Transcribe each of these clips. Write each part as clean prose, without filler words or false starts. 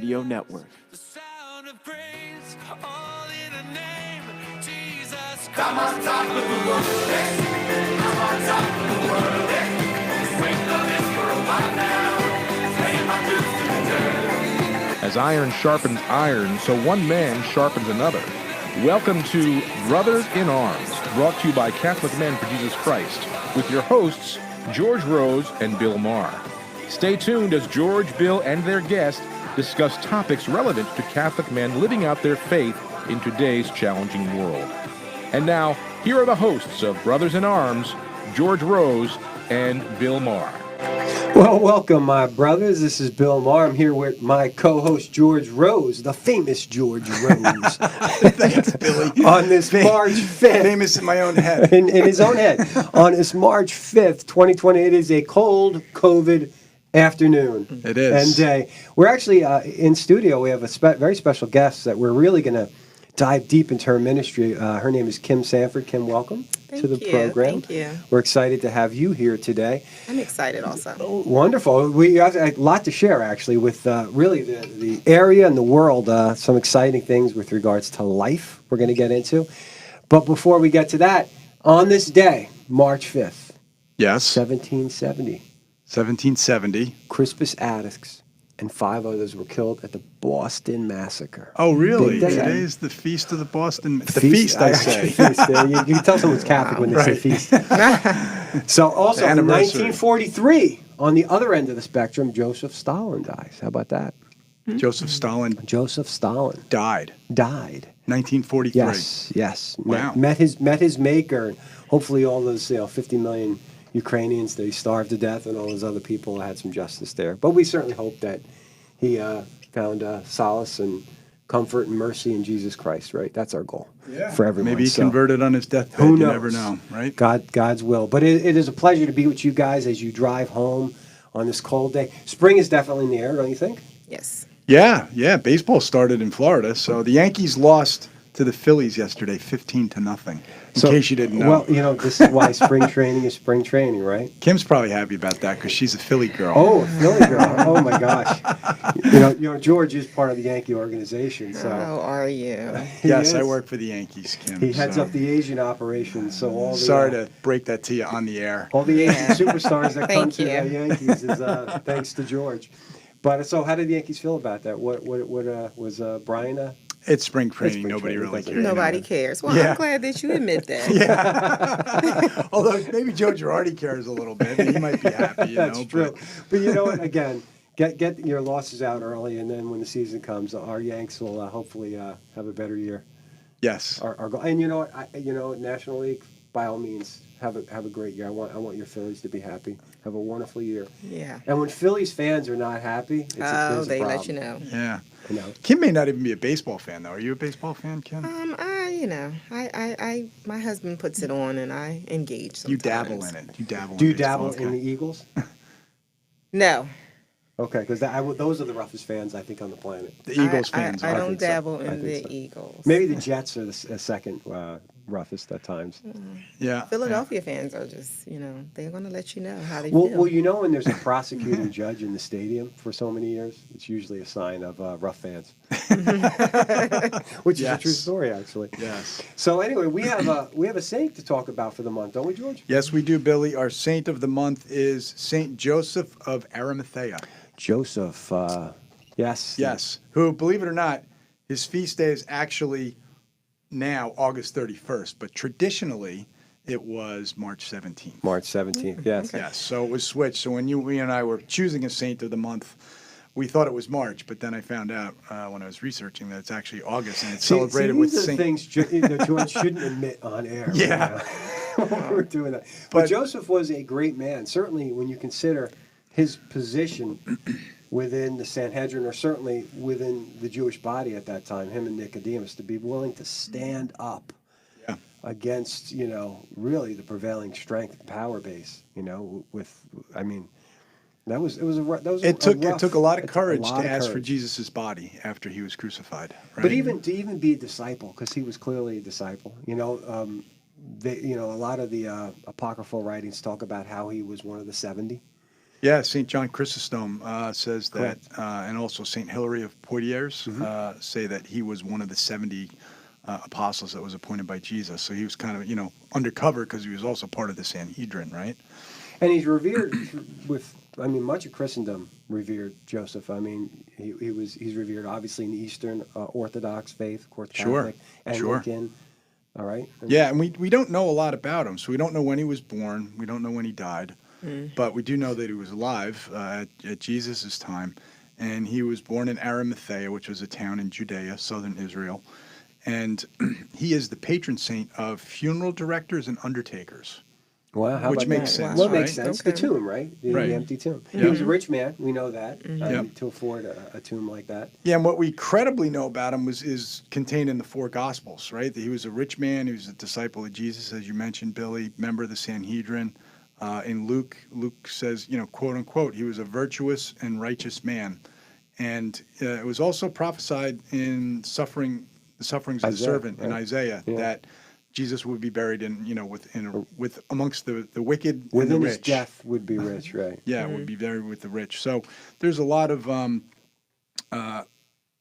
Radio Network. The sound of praise, all in the name of Jesus Christ. I'm on top of the world, I'm on top of the world, waiting on this for a while now, paying my dues to the dirt. As iron sharpens iron, so one man sharpens another. Welcome to Brothers in Arms, brought to you by Catholic Men for Jesus Christ, with your hosts, George Rose and Bill Maher. Stay tuned as George, Bill, and their guests discuss topics relevant to Catholic men living out their faith in today's challenging world. And now, here are the hosts of Brothers in Arms, George Rose and Bill Maher. Well, welcome, my brothers. This is Bill Maher. I'm here with my co-host, George Rose, the famous George Rose. Thanks, Billy. On this March 5th. Famous in my own head. In his own head. On this March 5th, 2020, it is a cold COVID afternoon. It is. And we're actually in studio. We have a very special guest that we're really going to dive deep into her ministry. Her name is Kim Sanford. Kim, welcome to the program. Thank you. We're excited to have you here today. I'm excited also. Wonderful. We have a lot to share, actually, with really the area and the world. Some exciting things with regards to life we're going to get into. But before we get to that, on this day, March 5th, Yes. 1770, 1770. Crispus Attucks and 5 others were killed at the Boston Massacre. Oh, really? Big day. Today is the feast of the Boston. The feast, I say. Feast. You can tell someone's Catholic when they say feast. So also in Anniversary. 1943, on the other end of the spectrum, Joseph Stalin dies. How about that? Joseph Stalin Joseph Stalin died. 1943. Yes. Wow. Met his maker. Hopefully, all those 50 million Ukrainians that he starved to death, and all those other people had some justice there. But we certainly hope that he found solace and comfort and mercy in Jesus Christ. Right, that's our goal for everyone. Maybe he So, converted on his deathbed. who You knows? never know, right? God's will. But it is a pleasure to be with you guys as you drive home on this cold day. Spring is definitely in the air, don't you think? Yes. Yeah. Baseball started in Florida, so the Yankees lost to the Phillies yesterday, 15-0. In case you didn't know. Well, this is why spring training is spring training, right? Kim's probably happy about that because she's a Philly girl. Oh, Philly girl. Oh, my gosh. George is part of the Yankee organization. So How are you? Yes, He I is. work for the Yankees, Kim. He heads so. up the Asian operation. So all the Sorry to break that to you on the air. all the Asian superstars that come Thank to the you. Yankees is thanks to George. But so how did the Yankees feel about that? What was Brian? It's spring training. spring Nobody training, really doesn't cares. Nobody cares. Well, Yeah. I'm glad that you admit that. Although maybe Joe Girardi cares a little bit. He might be happy, That's true. But you know what? Again, get your losses out early, and then when the season comes, our Yanks will hopefully have a better year. Yes. Our goal. And you know what? National League, by all means, have a great year. I want your Phillies to be happy. Have a wonderful year. Yeah. And when Phillies fans are not happy, there's a They problem. let you know. Yeah. You know. Kim may not even be a baseball fan, though. Are you a baseball fan, Kim? My husband puts it on and I engage sometimes. You dabble in it. Do you in dabble baseball, in the okay. Eagles? No. Okay, because those are the roughest fans I think on the planet. The Eagles fans. I are. don't think so. dabble I in think the so. Eagles. Maybe the Jets are the second roughest at times. Yeah. Philadelphia fans are just, they're going to let you know how they feel. Well, when there's a prosecuting judge in the stadium for so many years, it's usually a sign of rough fans. Which is a true story, actually. Yes. So anyway, we have a saint to talk about for the month, don't we, George? Yes, we do, Billy. Our saint of the month is Saint Joseph of Arimathea. Joseph, yes. Yes. Who, believe it or not, his feast day is actually now August 31st, but traditionally it was March 17th. March 17th, yes. Yes, so it was switched. So when we and I were choosing a saint of the month, we thought it was March, but then I found out when I was researching that it's actually August, and it's celebrated with these are Saint. things George shouldn't admit on air. Yeah. We're doing that. But But- Joseph was a great man, certainly when you consider his position within the Sanhedrin, or certainly within the Jewish body at that time, him and Nicodemus, to be willing to stand up against, really the prevailing strength and power base, It took a lot of courage to ask for Jesus' body after he was crucified. Right? But even to be a disciple, because he was clearly a disciple. A lot of the apocryphal writings talk about how he was one of the 70. Yeah, St. John Chrysostom says that, and also St. Hilary of Poitiers say that he was one of the 70 apostles that was appointed by Jesus. So he was kind of, undercover because he was also part of the Sanhedrin, right? And he's revered much of Christendom revered Joseph. I mean, he's revered obviously in the Eastern Orthodox faith, of course, Sure, Catholic, sure. Anglican. All right. Yeah, and we don't know a lot about him. So we don't know when he was born. We don't know when he died. But we do know that he was alive at Jesus' time. And he was born in Arimathea, which was a town in Judea, southern Israel. And he is the patron saint of funeral directors and undertakers. Wow, how Which about makes that? sense, Well, it right? makes sense. Okay. The tomb, right? The Right. empty tomb. Yeah. He was a rich man. We know that Yep. to afford a tomb like that. Yeah, and what we credibly know about him is contained in the four Gospels, right? That he was a rich man. He was a disciple of Jesus, as you mentioned, Billy, member of the Sanhedrin. In Luke says, quote unquote, he was a virtuous and righteous man. And it was also prophesied in the sufferings of the Isaiah, servant in right? Isaiah Yeah. that Jesus would be buried with amongst the wicked and the Within his rich. death would be rich, right? Yeah, would be buried with the rich. So there's a lot of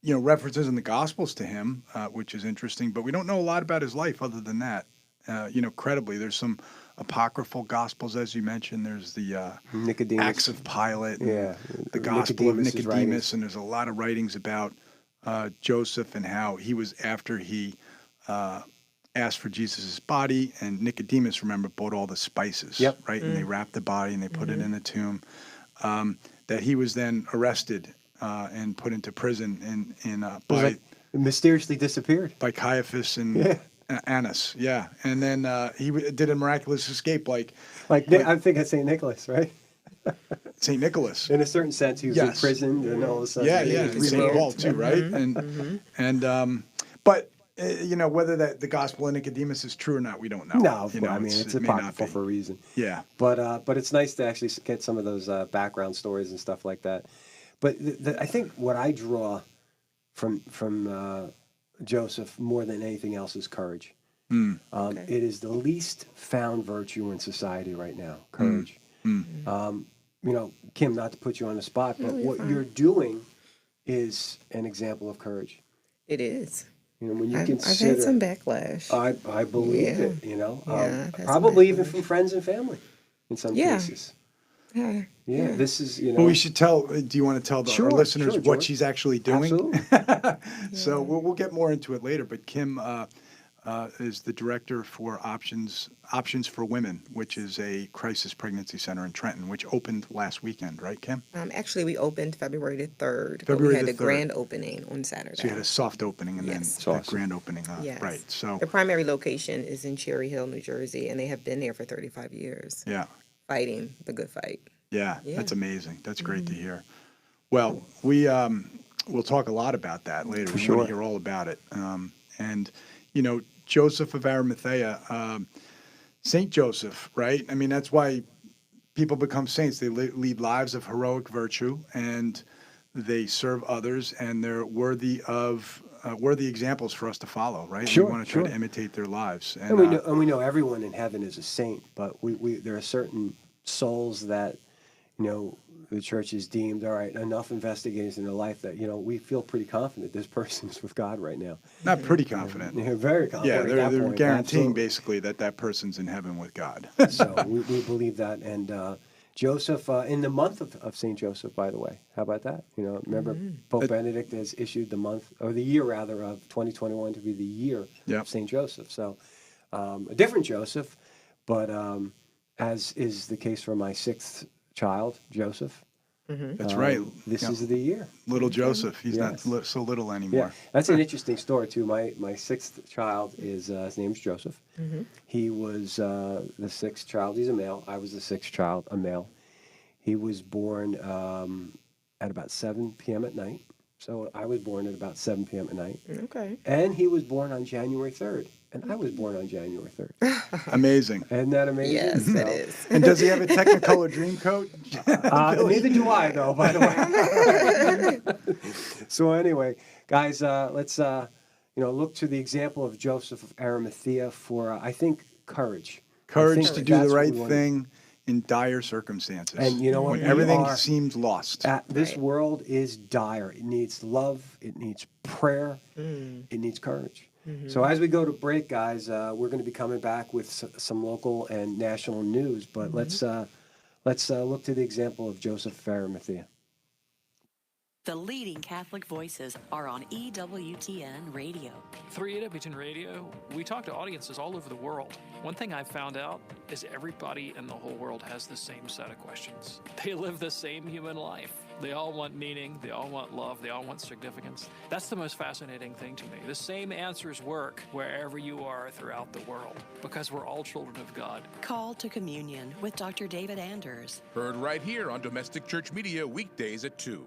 references in the Gospels to him, which is interesting. But we don't know a lot about his life other than that. Credibly, there's some apocryphal Gospels, as you mentioned. There's the Nicodemus. Acts of Pilate, and Yeah. the Gospel of Nicodemus's Nicodemus, writings. and there's a lot of writings about Joseph and how he was after he asked for Jesus' body, and Nicodemus, remember, bought all the spices, Yep. right? And they wrapped the body and they put it in a tomb. That he was then arrested and put into prison It mysteriously disappeared. by Caiaphas and Annas. Yeah, and then he did a miraculous escape, like I think it's St. Nicholas, right? Saint Nicholas. In a certain sense, he was Yes. imprisoned and all of a sudden. Yeah, he yeah, was and Saint revoked. Paul too, right? And but whether the Gospel of Nicodemus is true or not, we don't know. No, You know, I mean it's it may not apocryphal be. for a reason. Yeah. But it's nice to actually get some of those background stories and stuff like that. But I think what I draw from Joseph more than anything else is courage. Okay. It is the least found virtue in society right now. Courage. Kim, not to put you on the spot, but what you're doing is an example of courage. It is. When you I've consider, had some backlash. I believe Yeah. it. Yeah, I've had some probably even backlash. from friends and family, in some Yeah. cases. Yeah. Yeah, this is Well, we should tell. Do you want to tell Sure, our listeners sure, what George. she's actually doing? Absolutely. So we'll get more into it later. But Kim is the director for Options for Women, which is a crisis pregnancy center in Trenton, which opened last weekend, right, Kim? Actually, we opened February the 3rd. But February we had the the 3rd. grand opening on Saturday. So you had a soft opening and Yes. then the Awesome. grand opening. Yes. Right. So The primary location is in Cherry Hill, New Jersey, and they have been there for 35 years, yeah. fighting the good fight. Yeah, Yeah. that's amazing. That's great to hear. Well, we'll talk a lot about that later. We sure. want to hear all about it. And Joseph of Arimathea, Saint Joseph, right? I mean, that's why people become saints. They lead lives of heroic virtue, and they serve others, and they're worthy examples for us to follow, right? Sure, We want to try to sure. imitate their lives. And we know everyone in heaven is a saint, but there are certain souls that the church has deemed, all right, enough investigators in their life that we feel pretty confident this person's with God right now. Not pretty confident. They're very confident. Yeah, at they're that point, guaranteeing absolutely. basically that person's in heaven with God. So we believe that. And Joseph, in the month of St. Joseph, by the way, how about that? Remember Pope Benedict has issued the year rather, of 2021 to be the year Yep. of St. Joseph. So a different Joseph, but as is the case for my sixth child, Joseph. That's right. This Yeah. is the year. Little Joseph. He's Yes. not so little anymore. Yeah, that's an interesting story too. My sixth child is his name's Joseph. He was the sixth child. He's a male. I was the sixth child, a male. He was born at about 7 p.m. at night. So I was born at about 7 p.m. at night, Okay. and he was born on January 3rd, and I was born on January 3rd. Amazing. Isn't that amazing? Yes, So, it is. And does he have a Technicolor dream coat? Neither do I, though, by the way. So anyway, guys, let's look to the example of Joseph of Arimathea for I think courage. I Courage think to do that's the what right we wanna- thing. in dire circumstances. And you know what? When We everything are seems lost. This Right. world is dire. It needs love. It needs prayer. It needs courage. So as we go to break, guys, we're going to be coming back with some local and national news. But let's look to the example of Joseph of Arimathea. The leading Catholic voices are on EWTN Radio. Through EWTN Radio, we talk to audiences all over the world. One thing I've found out is everybody in the whole world has the same set of questions. They live the same human life. They all want meaning, they all want love, they all want significance. That's the most fascinating thing to me. The same answers work wherever you are throughout the world because we're all children of God. Call to Communion with Dr. David Anders. Heard right here on Domestic Church Media, weekdays at 2.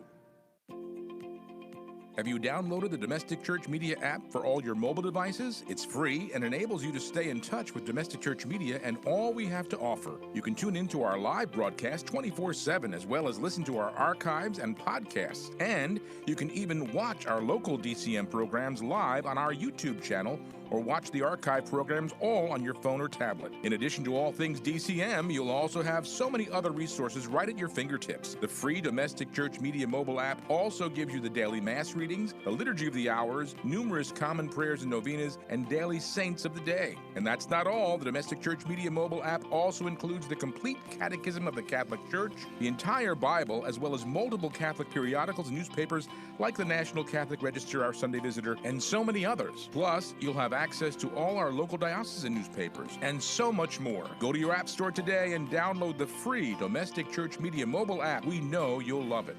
Have you downloaded the Domestic Church Media app for all your mobile devices? It's free and enables you to stay in touch with Domestic Church Media and all we have to offer. You can tune into our live broadcast 24/7 as well as listen to our archives and podcasts. And you can even watch our local DCM programs live on our YouTube channel or watch the archive programs all on your phone or tablet. In addition to all things DCM, you'll also have so many other resources right at your fingertips. The free Domestic Church Media mobile app also gives you the daily Mass readings, the Liturgy of the Hours, numerous common prayers and novenas, and daily saints of the day. And that's not all. The Domestic Church Media mobile app also includes the complete Catechism of the Catholic Church, the entire Bible, as well as multiple Catholic periodicals and newspapers like the National Catholic Register, Our Sunday Visitor, and so many others. Plus, you'll have access to all our local diocesan newspapers, and so much more. Go to your app store today and download the free Domestic Church Media mobile app. We know you'll love it.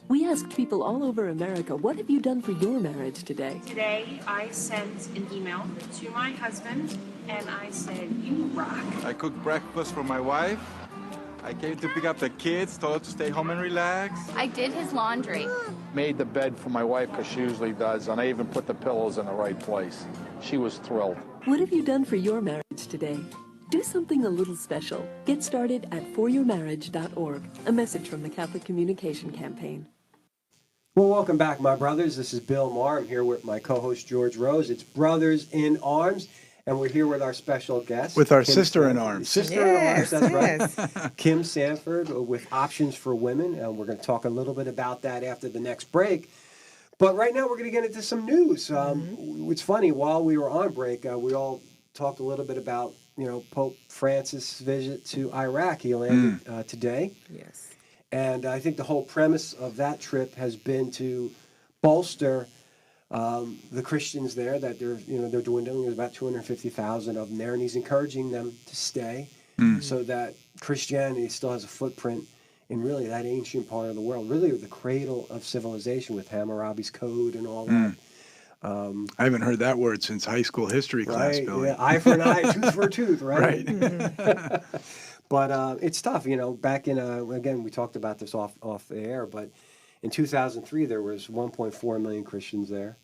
We asked people all over America, what have you done for your marriage today? Today, I sent an email to my husband, and I said, "You rock." I cooked breakfast for my wife. I came to pick up the kids, told her to stay home and relax. I did his laundry. Made the bed for my wife because she usually does, and I even put the pillows in the right place. She was thrilled. What have you done for your marriage today? Do something a little special. Get started at foryourmarriage.org. A message from the Catholic Communication Campaign. Well, welcome back, my brothers. This is Bill Maher. I'm here with my co-host, George Rose. It's Brothers in Arms, and we're here with our special guest. With our Kim sister in Sanford. arms. Sister in arms, that's right. Kim Sanford with Options for Women, and we're going to talk a little bit about that after the next break. But right now, we're going to get into some news. It's funny, while we were on break, we all talked a little bit about, Pope Francis' visit to Iraq. He landed today. Yes. And I think the whole premise of that trip has been to bolster the Christians there, that they're dwindling. There's about 250,000 of them there, and he's encouraging them to stay so that Christianity still has a footprint in really that ancient part of the world, really the cradle of civilization with Hammurabi's Code and all that. I haven't heard that word since high school history class, Right, Billy. yeah, eye for an eye, tooth for a tooth, right? Right. But it's tough, back in, again, we talked about this off the air, but in 2003, there was 1.4 million Christians there,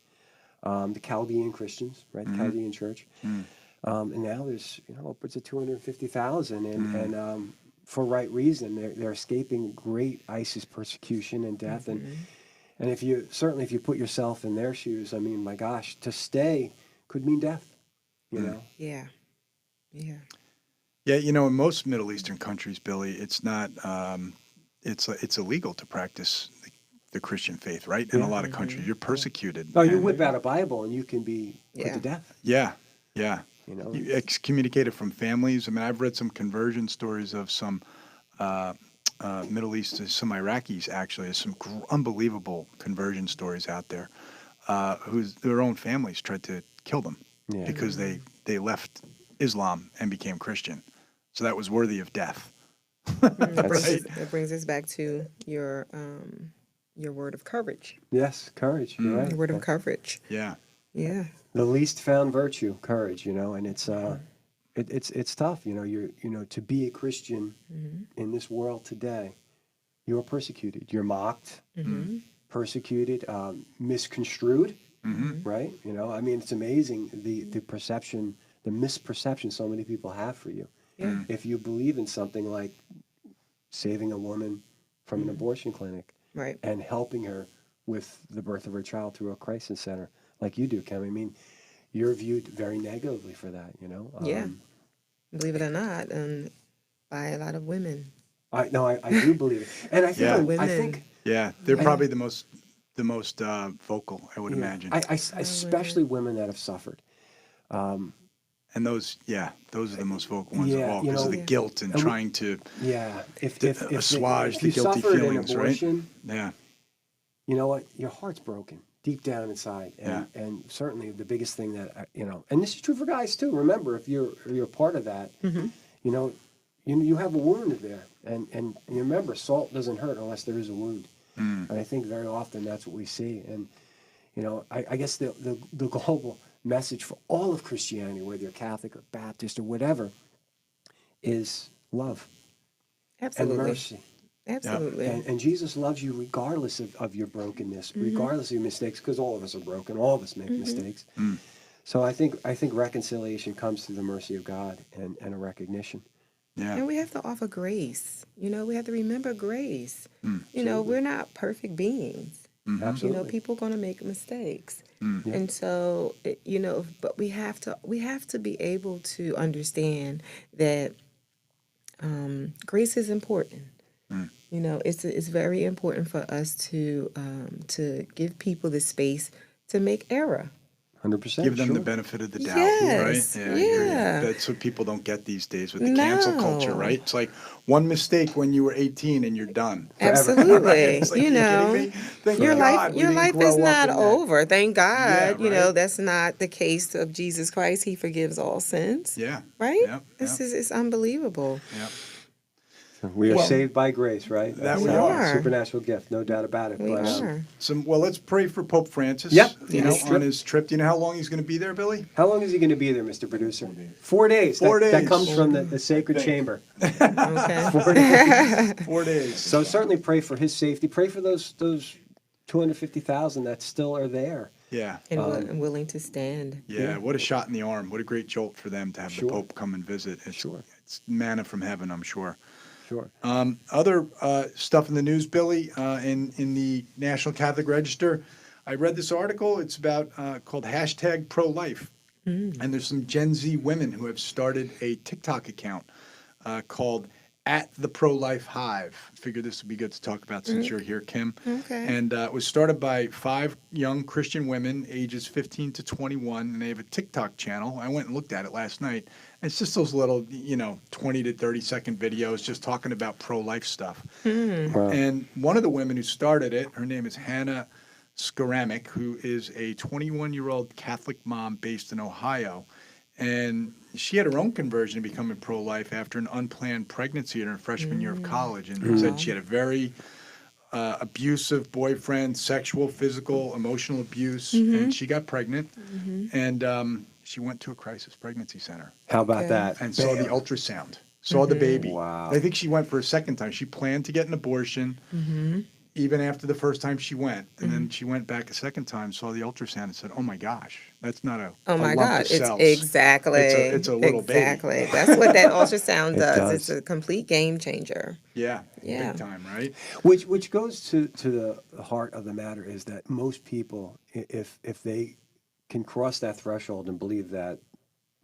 the Chaldean Christians, right, the Chaldean Church. And now there's, upwards of 250,000, and for right reason. They're escaping great ISIS persecution and death, and if you put yourself in their shoes, I mean, my gosh, to stay could mean death, know? Yeah. Yeah, in most Middle Eastern countries, Billy, it's not, it's illegal to practice the Christian faith, right? In a lot of countries, you're persecuted. Oh, you whip out a Bible and you can be put to death. Yeah. You excommunicated from families. I mean, I've read some conversion stories of some Middle East, some Iraqis actually. There's some unbelievable conversion stories out there whose their own families tried to kill them because they left Islam and became Christian. So that was worthy of death. That brings us back to your word of courage. Yes, courage. You're right. Your word of courage. Yeah. The least found virtue, courage. And it's it's tough. To be a Christian in this world today, you're persecuted. You're mocked, persecuted, misconstrued. Right? I mean, it's amazing the perception, the misperception so many people have for you. Yeah. If you believe in something like saving a woman from an abortion clinic, right, and helping her with the birth of her child through a crisis center, like you do, Kim, I mean, you're viewed very negatively for that. Yeah. Believe it or not, by a lot of women. I do believe it, and I think they're probably the most vocal, I would imagine. Especially women that have suffered. And those are the most vocal ones of all because of the guilt and trying to assuage the guilty feelings, abortion, right? Yeah. You know what? Your heart's broken deep down inside, and certainly the biggest thing that and this is true for guys too. Remember, if you're part of that, you have a wound there, and you remember, salt doesn't hurt unless there is a wound, and I think very often that's what we see, and I guess the global message for all of Christianity, whether you're Catholic or Baptist or whatever, is love. Absolutely. And mercy. Absolutely. And Jesus loves you regardless of your brokenness, regardless of your mistakes, because all of us are broken. All of us make mistakes. So I think reconciliation comes through the mercy of God and a recognition. Yeah. And we have to offer grace. We have to remember grace. We're not perfect beings. Absolutely. People are going to make mistakes. And so, but we have to be able to understand that grace is important. It's very important for us to give people the space to make error. 100%. Give them the benefit of the doubt, yes, right? Yeah. That's what people don't get these days with the cancel culture, right? It's like one mistake when you were 18 and you're done. Absolutely. Right? Like, your life is not over. Thank God. Yeah, right? That's not the case of Jesus Christ. He forgives all sins. Yeah. Right? Yep. It's unbelievable. Yep. We are saved by grace, right? That That's we are. A supernatural gift, no doubt about it. We are. Let's pray for Pope Francis. Yep. On his trip. Do you know how long he's going to be there, Billy? How long is he going to be there, Mr. Producer? 4 days. 4 days. That comes from the sacred chamber. Okay. 4 days. 4 days. So certainly pray for his safety. Pray for those 250,000 that still are there. Yeah. And willing to stand. Yeah, what a shot in the arm. What a great jolt for them to have the Pope come and visit. It's manna from heaven, I'm sure. Sure. Other stuff in the news, Billy, in the National Catholic Register, I read this article. It's about called #ProLife. And there's some Gen Z women who have started a TikTok account called @TheProLifeHive. Figured this would be good to talk about since you're here, Kim. Okay. And it was started by 5 young Christian women, ages 15 to 21, and they have a TikTok channel. I went and looked at it last night. It's just those little, 20 to 30-second videos just talking about pro-life stuff. Wow. And one of the women who started it, her name is Hannah Scaramic, who is a 21-year-old Catholic mom based in Ohio. And she had her own conversion to becoming pro-life after an unplanned pregnancy in her freshman year of college. And said she had a very abusive boyfriend, sexual, physical, emotional abuse. And she got pregnant. And she went to a crisis pregnancy center. How about that? And saw the ultrasound, saw the baby. Wow. I think she went for a second time. She planned to get an abortion even after the first time she went. And then she went back a second time, saw the ultrasound, and said, oh, my gosh, that's not a lump of cells. Exactly. It's a little baby. Exactly. That's what that ultrasound does. It's a complete game changer. Yeah. Big time, right? Which goes to the heart of the matter is that most people, if they can cross that threshold and believe that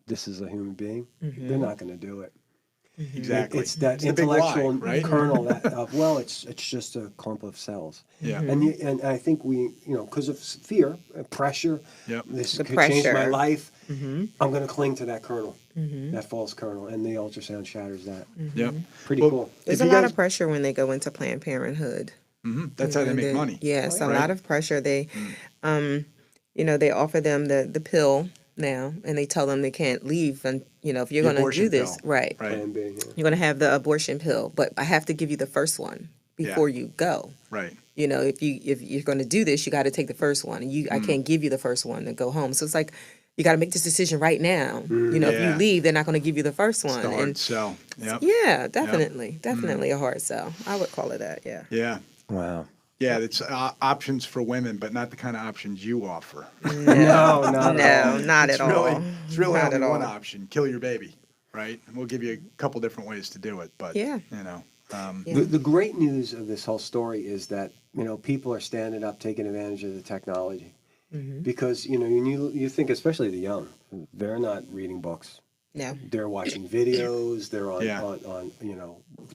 this is a human being, they're not going to do it. Exactly. It's that It's the big lie, intellectual right? kernel of it's just a clump of cells. Yeah. And I think we, because of fear, pressure, this The could change my pressure. life, I'm going to cling to that kernel, that false kernel, and the ultrasound shatters that. Yep. Pretty cool. There's a lot of pressure when they go into Planned Parenthood. That's how they make money. Yes, a Right? lot of pressure. They, they offer them the pill now, and they tell them they can't leave, and if you're going to do this, right, Plan B, you're going to have the abortion pill, but I have to give you the first one before you go. Right. If you're going to do this, you got to take the first one, and I can't give you the first one and go home. So it's like you got to make this decision right now. If you leave, they're not going to give you the first one. It's the hard sell. Yep. Yeah, definitely a hard sell. I would call it that. Yeah. Yeah. Wow. Yeah, it's options for women, but not the kind of options you offer. No, not at all. It's really Not only at one all. option: kill your baby, right? And we'll give you a couple different ways to do it, but The great news of this whole story is that people are standing up, taking advantage of the technology, because you think, especially the young, they're not reading books. No. They're watching videos. They're on, Yeah. on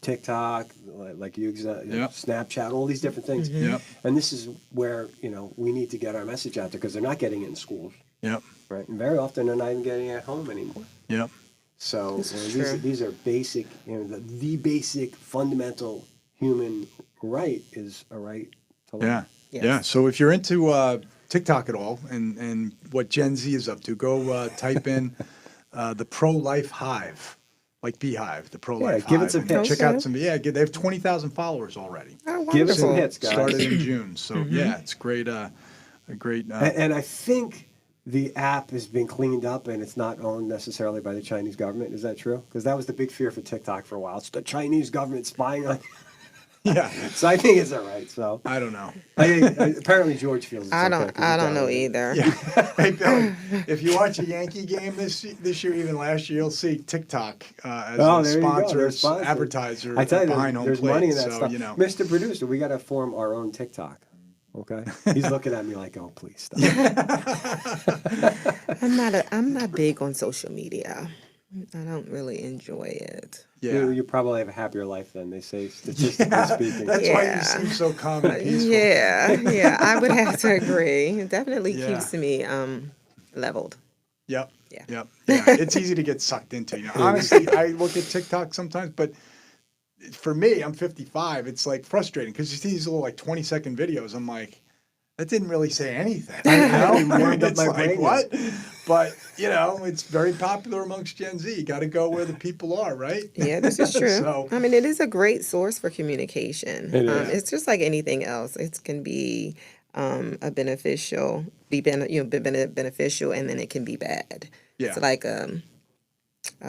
TikTok, like you Yep. Snapchat, all these different things. Yep. And this is where, we need to get our message out there because they're not getting it in schools. Yep. Right. And very often they're not even getting it at home anymore. Yep. So This is these true. are basic, the basic fundamental human right is a right to life. Yeah. Yes. Yeah. So if you're into TikTok at all and what Gen Z is up to, go type in the pro-life hive, like Beehive, the pro-life give it hive. some and hits. Check out some. Yeah, they have 20,000 followers already. Oh, Give it some wonderful. hits, guys. Started in June. So yeah, it's great. A great. And I think the app has been cleaned up and it's not owned necessarily by the Chinese government. Is that true? Because that was the big fear for TikTok for a while. It's the Chinese government spying on. Yeah. So I think it's all right. So I don't know. apparently George feels it's I okay, don't 'cause I he's don't down know with it. either. Yeah. Hey, Billy, if you watch a Yankee game this year, even last year, you'll see TikTok as Oh, a there you go. sponsor, They're sponsored. advertiser I tell you, behind home there's plate. money in that so, stuff. Mr. Producer, we got to form our own TikTok. Okay, he's looking at me like, "Oh, please stop." I'm not big on social media. I don't really enjoy it. Yeah. You probably have a happier life than they say, statistically speaking. That's why you seem so calm and peaceful. Yeah, I would have to agree. It definitely Yeah. keeps me leveled. Yep. Yeah. Yep. Yeah. It's easy to get sucked into. Honestly, I look at TikTok sometimes, but for me, I'm 55. It's like frustrating because you see these little like 20-second videos. I'm like, that didn't really say anything. It's like, what? But, it's very popular amongst Gen Z. You got to go where the people are, right? Yeah, this is true. So, I mean, it is a great source for communication. It is. It's just like anything else. It can be beneficial, beneficial, and then it can be bad. Yeah. It's like a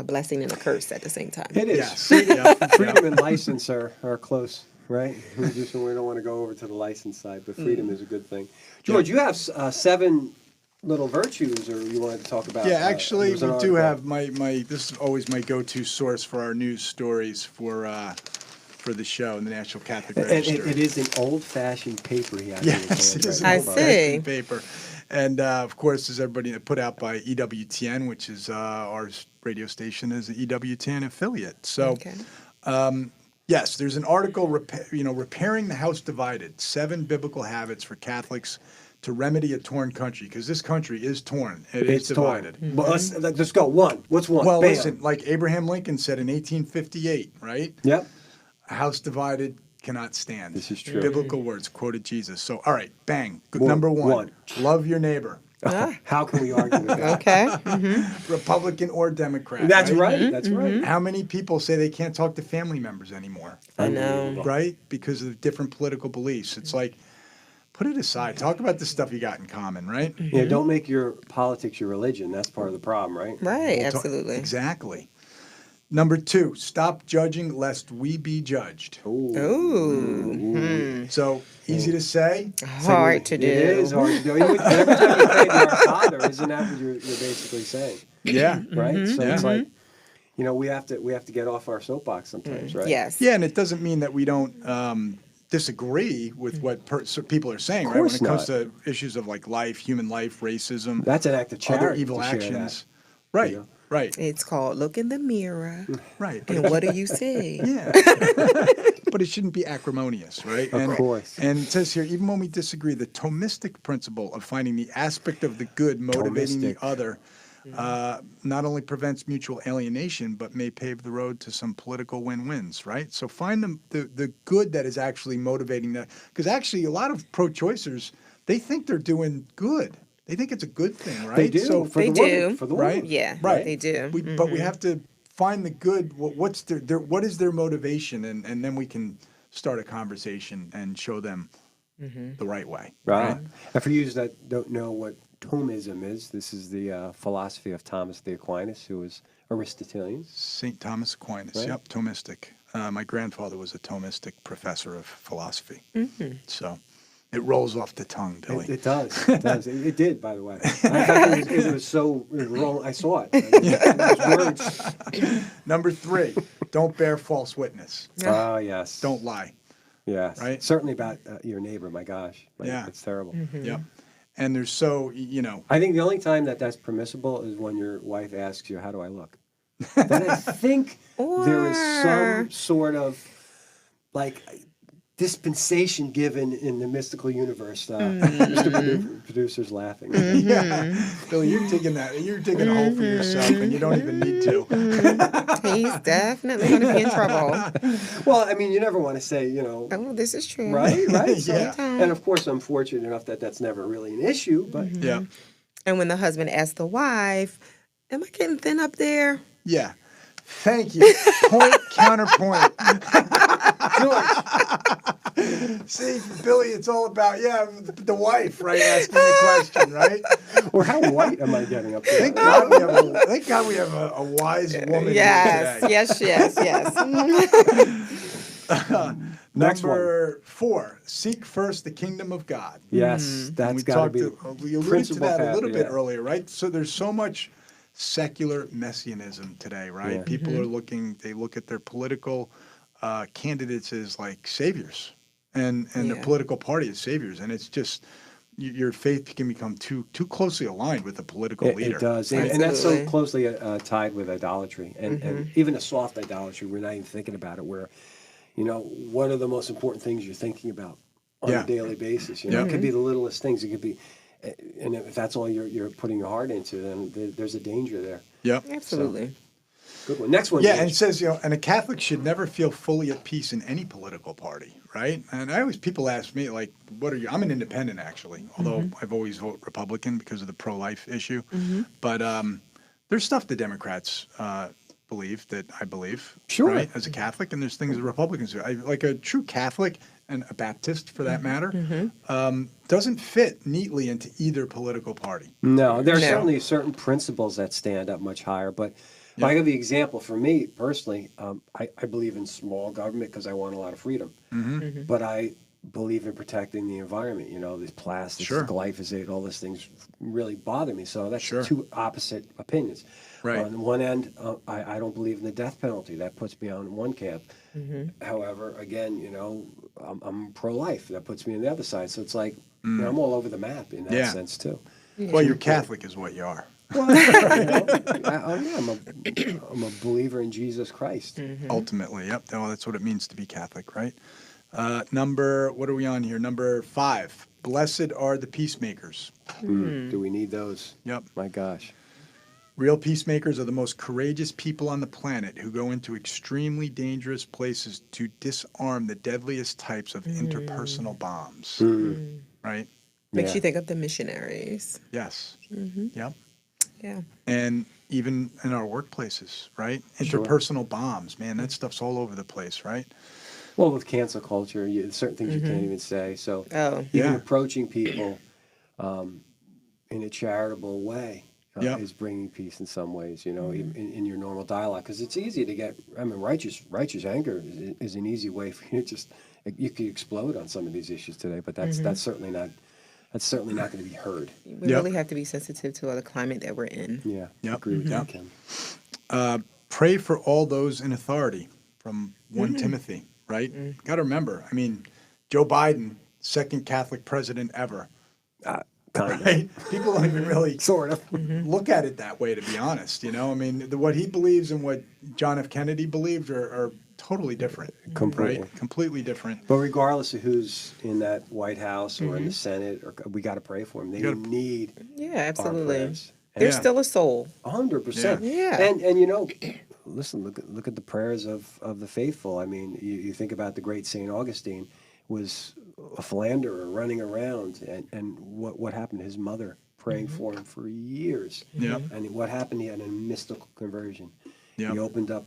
blessing and a curse at the same time. It is. Yes. Yep. Freedom and license are close, right? We don't want to go over to the license side, but freedom is a good thing. George, you have 7 little virtues, or you wanted to talk about? Yeah, actually, there was an we do article. have my. This is always my go-to source for our news stories for the show in the National Catholic And Register. it is an old-fashioned paper he has. Yes, in it his is hand, I right? an see. old-fashioned paper, and of course, as everybody put out by EWTN, which is our radio station, is an EWTN affiliate. So. Okay. Yes, there's an article, repairing the house divided, 7 biblical habits for Catholics to remedy a torn country, because this country is torn. It's divided. Torn. Well, let's go. One. What's one? Well, Bam. listen, like Abraham Lincoln said in 1858, right? Yep. A house divided cannot stand. This is true. Biblical words, quoted Jesus. So, all right, bang. One. Number one, One. love your neighbor, How can we argue with that? Okay. Republican or Democrat. That's right. That's right. How many people say they can't talk to family members anymore? I know. Right? Because of different political beliefs. It's like, put it aside. Talk about the stuff you got in common, right? Yeah, don't make your politics your religion. That's part of the problem, right? Right, We'll talk- absolutely. Exactly. Number 2, stop judging lest we be judged. Ooh. So, easy to say. Hard to do. It is hard to do. Every time you pray to our Father, isn't that what you're basically saying? Yeah. Right? So Yeah. it's like, we have to get off our soapbox sometimes, right? Yes. Yeah, and it doesn't mean that we don't disagree with what people are saying, right? When course it comes not. to issues of like life, human life, racism, That's an act of other charity. evil to share actions. that, Right, you know? right, It's called Look in the Mirror. right. And what do you say? Yeah. But it shouldn't be acrimonious, right? Of course. And it says here, even when we disagree, the Thomistic principle of finding the aspect of the good motivating Thomistic. the other not only prevents mutual alienation, but may pave the road to some political win-wins, right? So find the good that is actually motivating that. Because actually, a lot of pro-choicers, they think they're doing good. They think it's a good thing, right? They do. So, for They the woman, do. For the Right? woman. Yeah, Right. they do. But we have to find the good. What's what is their motivation, and then we can start a conversation and show them the right way. Right. And for you that don't know what Thomism is, this is the philosophy of Thomas the Aquinas, who was Aristotelian. St. Thomas Aquinas. Right. Yep, Thomistic. My grandfather was a Thomistic professor of philosophy. So it rolls off the tongue, Billy. It does. It does. It did, by the way. It was so wrong. I saw it. It was words. Number 3, don't bear false witness. Oh, yes. Don't lie. Yes. Right? Certainly about your neighbor. My gosh. Yeah. It's terrible. Yep. And there's so, I think the only time that's permissible is when your wife asks you, "How do I look?" Then I think there is some sort of like dispensation given in the mystical universe. Mr. Producer's laughing. Yeah, Billy, you're digging a hole for yourself, and you don't even need to. He's definitely going to be in trouble. Well, I mean, you never want to say, oh, this is true. Right? So, Yeah. And of course, I'm fortunate enough that that's never really an issue. But Yeah. And when the husband asks the wife, "Am I getting thin up there?" Yeah. Thank you. Point, counterpoint. George. See, Billy, it's all about, the wife, right, asking the question, right? Or how white am I getting up there? Thank God we have a wise woman Yes, here today. yes. Number 4, seek first the kingdom of God. Yes, that's got to be we alluded to that a little bit earlier, right? So there's so much secular messianism today, right? Yeah. People are they look at their political candidates as like saviors and their political party as saviors. And it's just, your faith can become too closely aligned with the political leader. It does. And that's so closely tied with idolatry. And even a soft idolatry, we're not even thinking about it, where, what are the most important things you're thinking about on a daily basis? It could be the littlest things. It could be, and if that's all you're putting your heart into, then there's a danger there. Yep. Absolutely. So, good one. Next one. Yeah, and it says, and a Catholic should never feel fully at peace in any political party, right? And people ask me, like, what are you? I'm an independent, actually, although I've always voted Republican because of the pro-life issue. But there's stuff the Democrats believe that I believe, right, as a Catholic, and there's things the Republicans do. Like a true Catholic and a Baptist, for that matter, doesn't fit neatly into either political party. No, there are certainly certain principles that stand up much higher. But if I give you an example, for me personally, I believe in small government because I want a lot of freedom. But I believe in protecting the environment. These plastics, glyphosate, all these things really bother me. So that's two opposite opinions. Right. On one end, I don't believe in the death penalty. That puts me on one camp. However, again, I'm pro-life. That puts me on the other side. So it's like, I'm all over the map in that sense too. Well, you're Catholic is what you are. Well, I'm a believer in Jesus Christ. Ultimately, yep. Well, that's what it means to be Catholic, right? What are we on here? Number 5. Blessed are the peacemakers. Do we need those? Yep. My gosh. Real peacemakers are the most courageous people on the planet who go into extremely dangerous places to disarm the deadliest types of interpersonal bombs. Right? Makes you think of the missionaries. Yes. Yep. Yeah. And even in our workplaces, right? Interpersonal bombs, man, that stuff's all over the place, right? Well, with cancel culture, certain things you can't even say. So even approaching people in a charitable way is bringing peace in some ways, even in your normal dialogue. Because it's easy to get, righteous anger is an easy way for you to just, you could explode on some of these issues today, but that's certainly not going to be heard. We really have to be sensitive to the climate that we're in. Yeah, I agree with that, Kim. Pray for all those in authority, from 1 Timothy, right? Got to remember, Joe Biden, second Catholic president ever. Right? People don't even really sort of look at it that way, to be honest. What he believes and what John F. Kennedy believed are totally different. Completely. Right? Completely different. But regardless of who's in that White House or in the Senate, we got to pray for them. They need absolutely. our prayers. There's still a soul. 100%. Yeah. And listen, look at the prayers of the faithful. You think about the great St. Augustine was a philanderer running around, and what happened? His mother praying for him for years. And what happened? He had a mystical conversion. He opened up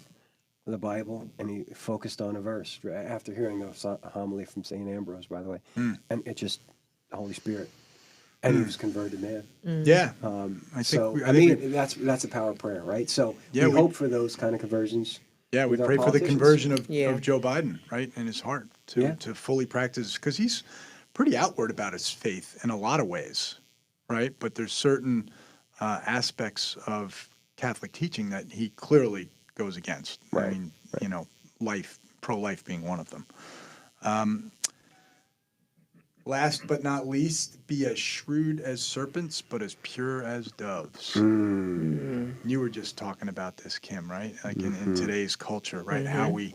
the Bible and he focused on a verse after hearing a homily from St. Ambrose, by the way, and it just the Holy Spirit, and he was converted man. Yeah. That's the power of prayer, right? So we hope for those kind of conversions. Yeah, we pray for the conversion of Joe Biden, right, in his heart to fully practice, because he's pretty outward about his faith in a lot of ways, right? But there's certain aspects of Catholic teaching that he clearly goes against. Right. Pro-life being one of them. Last but not least, be as shrewd as serpents, but as pure as doves. You were just talking about this, Kim, right? Like in today's culture, right? How we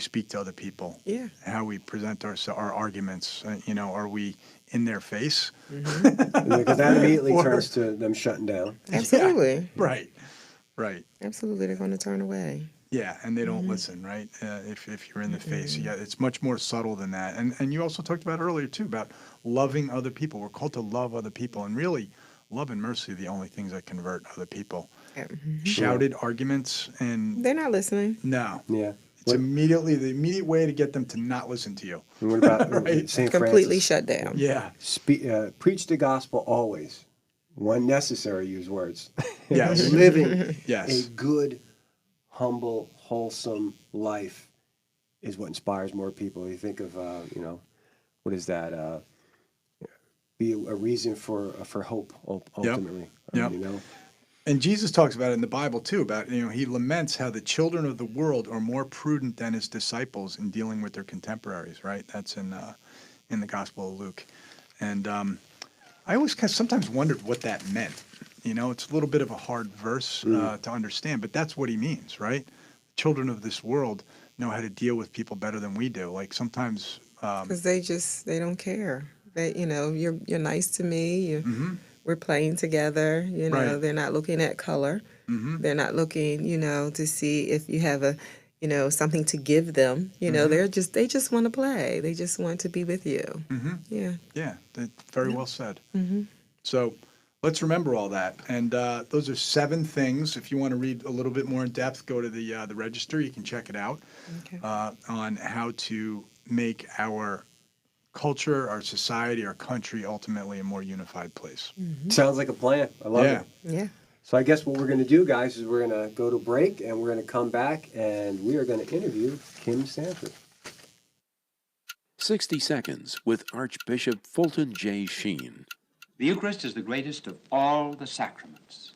speak to other people. Yeah. How we present our arguments. Are we in their face? Because that immediately turns to them shutting down. Absolutely. Yeah, right. Absolutely, they're going to turn away. Yeah, and they don't listen, right? If you're in the face, yeah, it's much more subtle than that. And you also talked about earlier too about loving other people. We're called to love other people, and really, love and mercy are the only things that convert other people. Shouted arguments and they're not listening. No. Yeah. It's the immediate way to get them to not listen to you. And what about Right? St. Completely Francis? shut down. Yeah. Preach the gospel always. When necessary, use words. Yes. Living Yes. a good, humble, wholesome life is what inspires more people. You think of, what is that? Be a reason for hope, ultimately. Yep. And Jesus talks about it in the Bible too, about, he laments how the children of the world are more prudent than his disciples in dealing with their contemporaries, right? That's in the Gospel of Luke. And I always sometimes wondered what that meant. It's a little bit of a hard verse to understand, but that's what he means, right? Children of this world know how to deal with people better than we do. Like sometimes... Because they don't care. You're nice to me. We're playing together. Right. They're not looking at color. They're not looking, to see if you have something to give them. They just want to play. They just want to be with you. Yeah. Yeah, very well said. So let's remember all that. And those are 7 things. If you want to read a little bit more in depth, go to the register. You can check it out on how to make our culture, our society, our country ultimately a more unified place. Sounds like a plan. I love it. Yeah. So I guess what we're going to do, guys, is we're going to go to break, and we're going to come back, and we are going to interview Kim Sanford. 60 Seconds with Archbishop Fulton J. Sheen. The Eucharist is the greatest of all the sacraments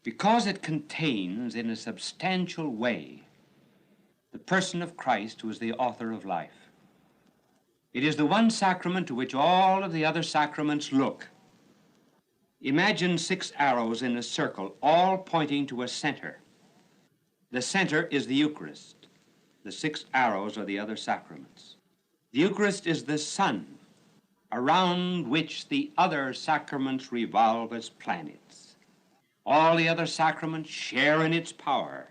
because it contains in a substantial way the person of Christ, who is the author of life. It is the one sacrament to which all of the other sacraments look. Imagine 6 arrows in a circle, all pointing to a center. The center is the Eucharist. The 6 arrows are the other sacraments. The Eucharist is the sun around which the other sacraments revolve as planets. All the other sacraments share in its power,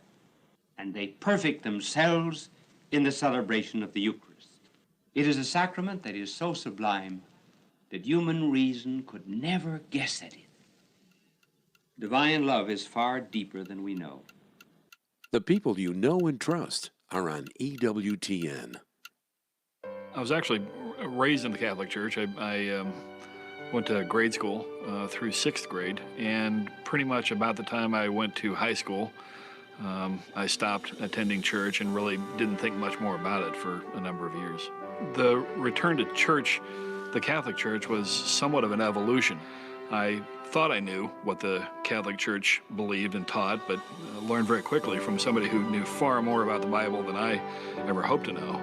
and they perfect themselves in the celebration of the Eucharist. It is a sacrament that is so sublime that human reason could never guess at it. Divine love is far deeper than we know. The people you know and trust are on EWTN. I was actually raised in the Catholic Church. I went to grade school through 6th grade, and pretty much about the time I went to high school, I stopped attending church and really didn't think much more about it for a number of years. The return to church, the Catholic Church, was somewhat of an evolution. I thought I knew what the Catholic Church believed and taught, but learned very quickly from somebody who knew far more about the Bible than I ever hoped to know.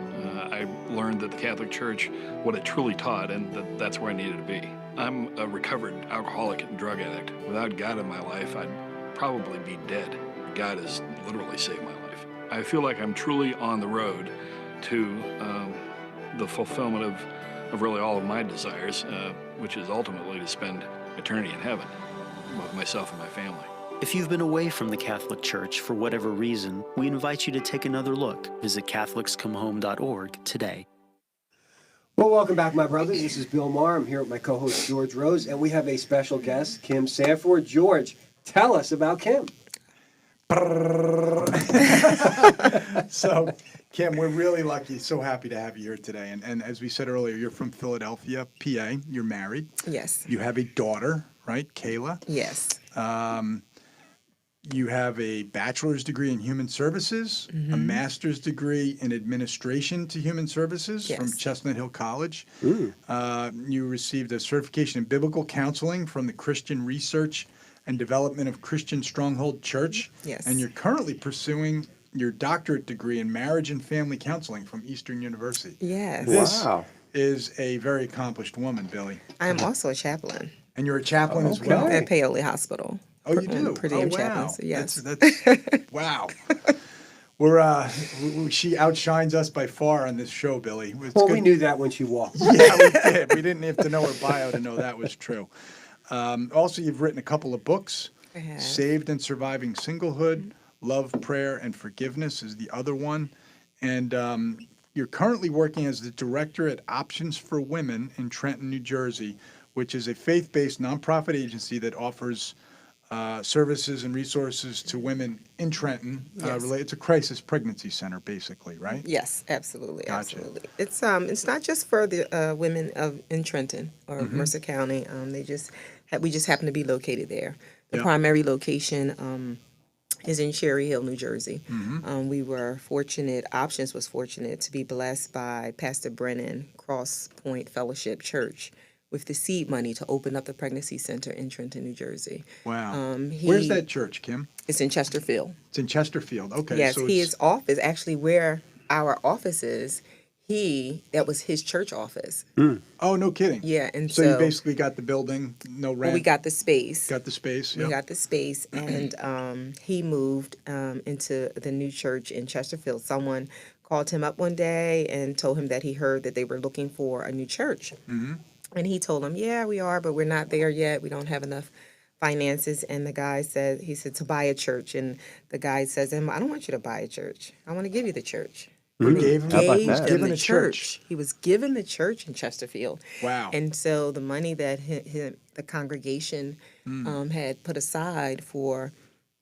I learned that the Catholic Church, what it truly taught, and that's where I needed to be. I'm a recovered alcoholic and drug addict. Without God in my life, I'd probably be dead. God has literally saved my life. I feel like I'm truly on the road to the fulfillment of really all of my desires, which is ultimately to spend eternity in heaven with myself and my family. If you've been away from the Catholic Church for whatever reason, we invite you to take another look. Visit CatholicsComeHome.org today. Well, welcome back, my brothers. This is Bill Maher. I'm here with my co-host, George Rose, and we have a special guest, Kim Sanford. George, tell us about Kim. So, Kim, we're really lucky, so happy to have you here today. And as we said earlier, you're from Philadelphia, PA. You're married. Yes. You have a daughter, right, Kayla? Yes. You have a bachelor's degree in human services, a master's degree in administration to human services from Chestnut Hill College. You received a certification in biblical counseling from the Christian Research and Development of Christian Stronghold Church. Yes. And you're currently pursuing your doctorate degree in marriage and family counseling from Eastern University. Yes. This Wow. is a very accomplished woman, Billy. I am also a chaplain And you're a chaplain as well. at Paoli Hospital. Oh, you do? Per diem wow. chaplain. So yes. That's wow. She outshines us by far on this show, Billy. We knew that when she walked. Yeah, we did. We didn't have to know her bio to know that was true. Also, you've written a couple of books. I have. Saved and Surviving Singlehood, Love, Prayer, and Forgiveness is the other one. And you're currently working as the director at Options for Women in Trenton, New Jersey, which is a faith-based nonprofit agency that offers services and resources to women in Trenton. Yes. Related to crisis pregnancy center, basically, right? Yes, absolutely, Gotcha. absolutely. It's not just for the women in Trenton or Mercer County. We just happen to be located there. The primary location is in Cherry Hill, New Jersey. We were fortunate. Options was fortunate to be blessed by Pastor Brennan, Cross Point Fellowship Church, with the seed money to open up the pregnancy center in Trenton, New Jersey. Wow. Where's that church, Kim? It's in Chesterfield. It's in Chesterfield. Okay. Yes, so his office, actually where our office is, that was his church office. Oh, no kidding. Yeah, and so you basically got the building, no rent. Well, we got the space. Got the space. We got the space, and he moved into the new church in Chesterfield. Someone called him up one day and told him that he heard that they were looking for a new church. And he told them, yeah, we are, but we're not there yet. We don't have enough finances. And the guy said, to buy a church. And the guy says to him, I don't want you to buy a church. I want to give you the church. You gave him the church. He was given the church in Chesterfield. Wow. And so the money that the congregation had put aside for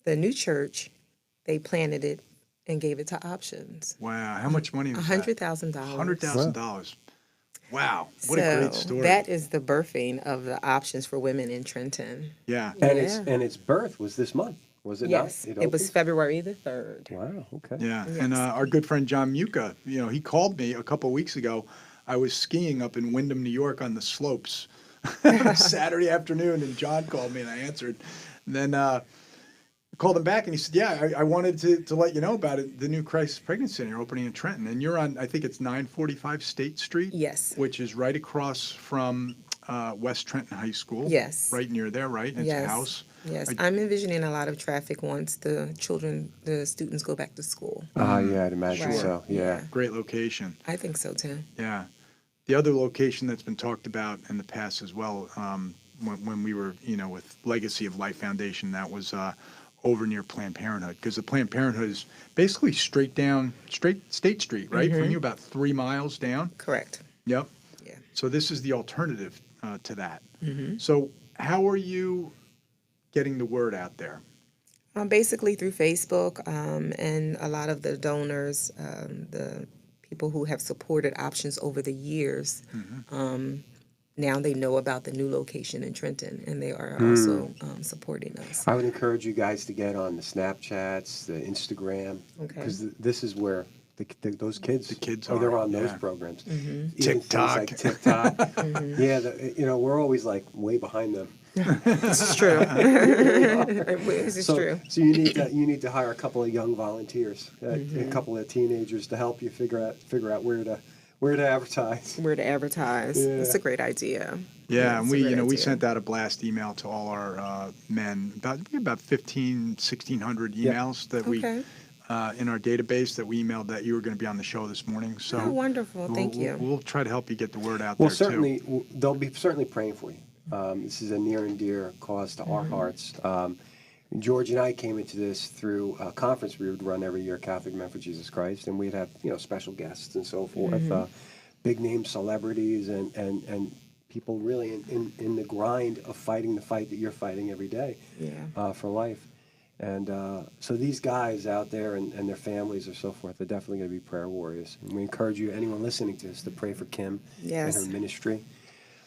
the new church, they planted it and gave it to Options. Wow. How much money was $100,000. $100,000. Wow. What a great story. That is the birthing of the Options for Women in Trenton. Yeah. And its birth was this month, was it yes, not? it was February the 3rd. Wow, okay. Yeah, Yes. and our good friend John Muka, he called me a couple of weeks ago. I was skiing up in Windham, New York on the slopes Saturday afternoon, and John called me and I answered. And then called him back and he said, yeah, I wanted to let you know about it, the new crisis pregnancy center opening in Trenton. And you're on, I think it's 945 State Street. Yes. Which is right across from West Trenton High School. Yes. Right near there, right? It's a house. Yes, I'm envisioning a lot of traffic once the students go back to school. Yeah, I'd imagine so, yeah. Great location. I think so, too. Yeah. The other location that's been talked about in the past as well, when we were, with Legacy of Life Foundation, that was over near Planned Parenthood, because the Planned Parenthood is basically straight State Street, right? From you about 3 miles down. Correct. Yep. Yeah. So this is the alternative to that. So how are you getting the word out there? Basically through Facebook, and a lot of the donors, the people who have supported Options over the years, now they know about the new location in Trenton, and they are also supporting us. I would encourage you guys to get on the Snapchats, the Instagram, because this is where those kids, they're on those programs. Even TikTok. things like TikTok. Yeah, we're always like way behind them. This is true. This is true. So you need to hire a couple of young volunteers, a couple of teenagers to help you figure out where to advertise. Where to advertise. Yeah. That's a great idea. Yeah, and we idea. sent out a blast email to all our men, about 1,600 emails that we in our database that we emailed that you were going to be on the show this morning. So wonderful. Thank you. We'll try to help you get the word out Well, there certainly, too. they'll be certainly praying for you. This is a near and dear cause to our hearts. George and I came into this through a conference we would run every year, Catholic Men for Jesus Christ, and we'd have special guests and so forth, big name celebrities and people really in the grind of fighting the fight that you're fighting every day for life. And so these guys out there and their families and so forth are definitely going to be prayer warriors. And we encourage you, anyone listening to this, to pray for Kim and her ministry.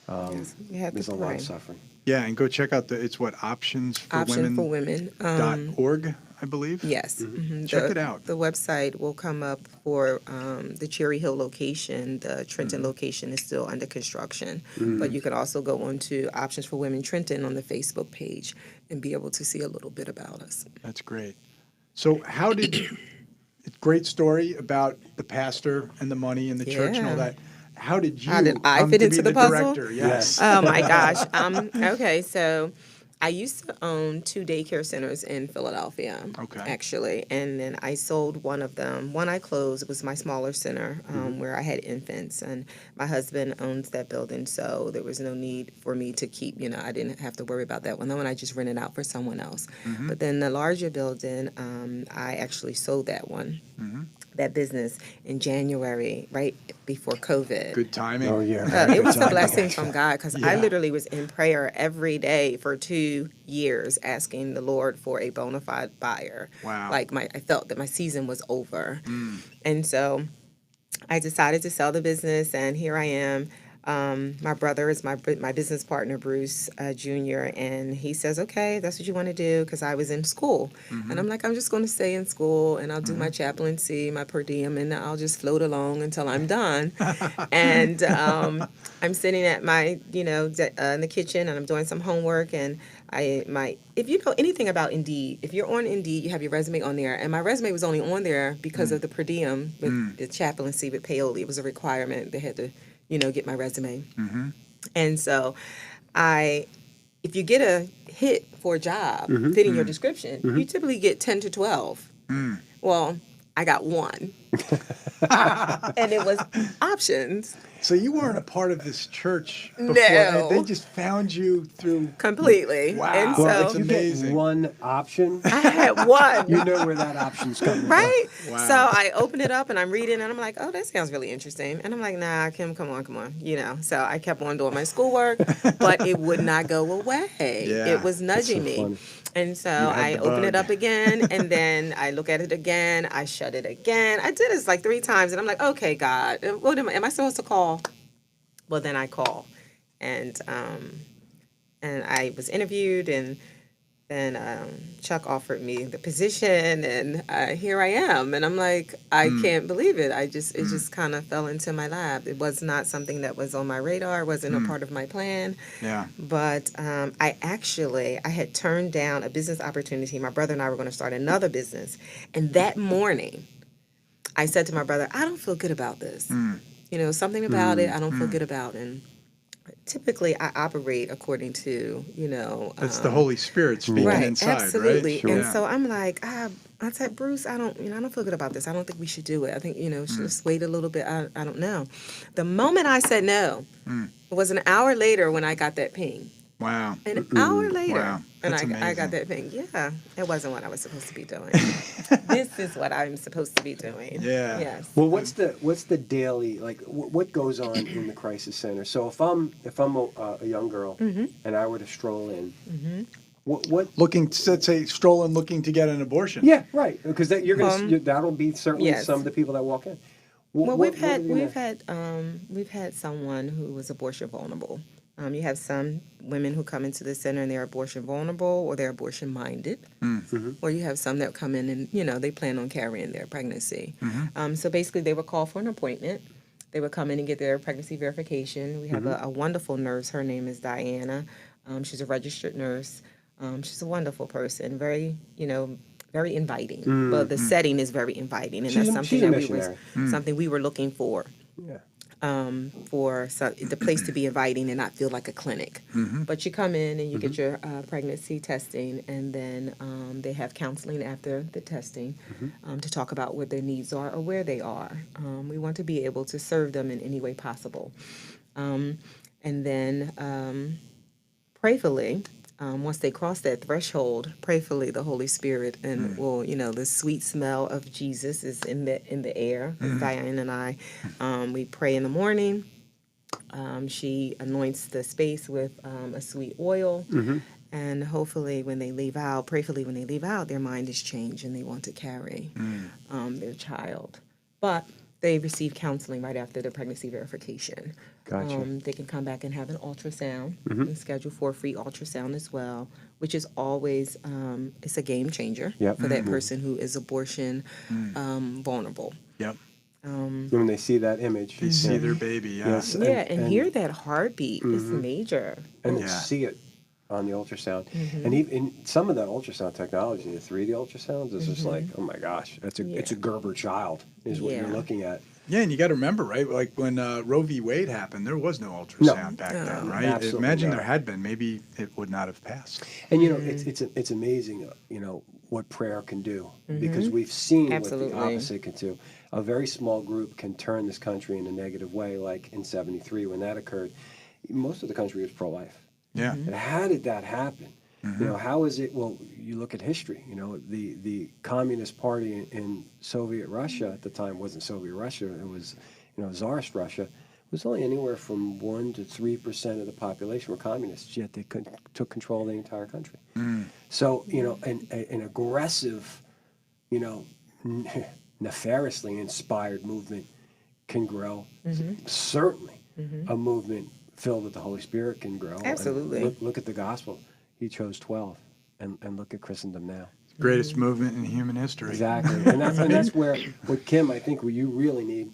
There's a lot of suffering. Yeah, and go check out Options for Women. .org, I believe. Yes. Check it out. The website will come up for the Cherry Hill location. The Trenton location is still under construction. But you can also go on to Options for Women Trenton on the Facebook page and be able to see a little bit about us. That's great. So how did great story about the pastor and the money and the church and all Yeah. that. How did How did I come fit to into be the puzzle? director? Yes. Oh my gosh. Okay, so I used to own 2 daycare centers in Philadelphia. Okay. Actually, and then I sold one of them. One I closed. It was my smaller center where I had infants, and my husband owns that building, so there was no need for me to keep. I didn't have to worry about that one. That one I just rented out for someone else. But then the larger building, I actually sold that one. That business in January, right before COVID. Good timing. Oh, yeah. It was a blessing from God because I Yeah. literally was in prayer every day for 2 years asking the Lord for a bona fide buyer. Wow. I felt that my season was over. And so I decided to sell the business, and here I am. My brother is my business partner, Bruce Jr., and he says, okay, that's what you want to do, because I was in school. And I'm like, I'm just going to stay in school, and I'll do my chaplaincy, my per diem, and I'll just float along until I'm done. And I'm sitting at my, in the kitchen, and I'm doing some homework, and if you know anything about Indeed, if you're on Indeed, you have your resume on there, and my resume was only on there because of the per diem with the chaplaincy with Paoli. It was a requirement. They had to get my resume. And so if you get a hit for a job fitting your description, you typically get 10 to 12. Well, I got 1. And it was options. So you weren't a part of this church before. No. They just found you through. Completely. Wow. And Well, so if you amazing. get one option, I had 1. you know where that option's coming from. Right? Wow. So I open it up and I'm reading and I'm like, oh, that sounds really interesting. And I'm like, nah, Kim, come on. So I kept on doing my schoolwork, but it would not go away. Yeah. It was nudging That's so me. funny. And so had I the open it bug. up again, and then I look at it again. I shut it again. I did this like 3 times, and I'm like, okay, God, what am I supposed to call? Well, then I call, and I was interviewed, and then Chuck offered me the position, and here I am. And I'm like, I can't believe it. It just kind of fell into my lap. It was not something that was on my radar. It wasn't a part of my plan. Yeah. But I had turned down a business opportunity. My brother and I were going to start another business. And that morning, I said to my brother, I don't feel good about this. Something about it I don't feel good about. And typically I operate according to, That's the Holy Spirit speaking right, inside, absolutely. right? Sure. And so I'm like, I said, Bruce, I don't feel good about this. I don't think we should do it. I think, should just wait a little bit. I don't know. The moment I said no, it was an hour later when I got that ping. Wow. An hour later, Wow. and That's I got amazing. that ping. Yeah, it wasn't what I was supposed to be doing. This is what I'm supposed to be doing. Yeah. Yes. Well, what's the daily, like what goes on in the crisis center? So if I'm a young girl and I were to stroll in, what Looking, let's say, strolling, looking to get an abortion. Yeah, right. Because that'll be certainly yes. some of the people that walk in. Well, What we've had someone who was abortion vulnerable. You have some women who come into the center and they're abortion vulnerable or they're abortion minded, or you have some that come in and they plan on carrying their pregnancy. So basically, they would call for an appointment. They would come in and get their pregnancy verification. We have a wonderful nurse. Her name is Diana. She's a registered nurse. She's a wonderful person. Very very inviting. Well, the setting is very inviting, and that's something we were looking for. Yeah. For the place to be inviting and not feel like a clinic. But you come in and you get your pregnancy testing, and then they have counseling after the testing to talk about what their needs are or where they are. We want to be able to serve them in any way possible. And then prayerfully, once they cross that threshold, prayerfully the Holy Spirit and the sweet smell of Jesus is in the air. Diane and I, we pray in the morning. She anoints the space with a sweet oil, and hopefully when they leave out, prayerfully when they leave out, their mind is changed and they want to carry their child. But they receive counseling right after the pregnancy verification. Gotcha. They can come back and have an ultrasound and schedule for a free ultrasound as well, which is always it's a game changer for that person who is abortion vulnerable. Yep. When they see that image, They see their baby. Yeah. Yes, And hear that heartbeat is major. and they see it on the ultrasound, Mhm. and even some of the ultrasound technology, the 3D ultrasounds, is just Mhm. like, oh my gosh, it's Yeah. a Gerber child, is what you're Yeah. looking at. Yeah, and you got to remember, right? Like when Roe v. Wade happened, there was no No. ultrasound back No. then, right? Absolutely Imagine not. there had been, maybe it would not have passed. And it's amazing, what prayer can do, because we've seen what the Absolutely. opposite can do. A very small group can turn this country in a negative way, like in '73 when that occurred. Most of the country was pro-life. Yeah. And how did that happen? How is it? Well, you look at history. The Communist Party in Soviet Russia at the time wasn't Soviet Russia. It was, Tsarist Russia. It was only anywhere from 1% to 3% of the population were communists. Yet they took control of the entire country. So an aggressive, nefariously inspired movement can grow. Certainly, a movement filled with the Holy Spirit can grow. And Absolutely. look at the gospel. He chose 12, and look at Christendom now. Greatest movement in human history. Exactly, and that's where, with Kim, I think what you really need